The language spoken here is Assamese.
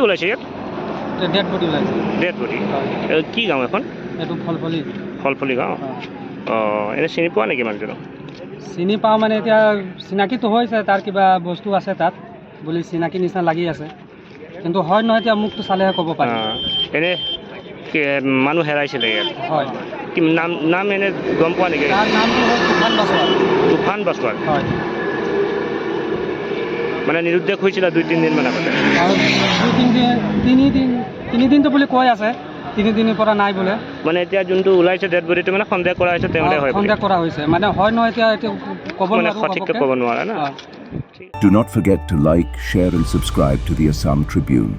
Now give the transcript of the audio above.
ওলাইছে ইয়াত? ডেড বডি ওলাইছে। Dead body. কি গাঁও এখন? এইটো ফলফলি। ফলফলি গাঁও। এনে চিনি পোৱা নেকি মানুহজনক? চিনি পাওঁ মানে এতিয়া চিনাকিটো হৈছে, তাৰ কিবা বস্তু আছে তাত বুলি চিনাকি নিচিনা লাগি আছে, কিন্তু হয় নহয় এতিয়া মোকতো চালেহে ক'ব পাৰি। এনে মানুহ হেৰাইছিলে ইয়াত? হয়। কি নাম এনে গম পোৱা নেকি? তাৰ নামটো হ'ল তুফান বাছৱাৰ। তুফান বাছৱাৰ? হয়। মানে নিৰুদ্দেশ হৈছিল 2-3 দিনমান আগতে? আৰু 3দিনটো বুলি কৈ আছে, 3 দিনৰ পৰা নাই বোলে। মানে এতিয়া যোনটো ওলাইছে ডেড বডিটো মানে সন্দেহ কৰা হৈছে তেওঁলে হয়? সন্দেহ কৰা হৈছে, মানে হয় নহয় এতিয়া ক'ব মানে নোৱাৰো, সঠিককৈ ক'ব নোৱাৰা না? Do not forget to like, share and subscribe to the Assam Tribune.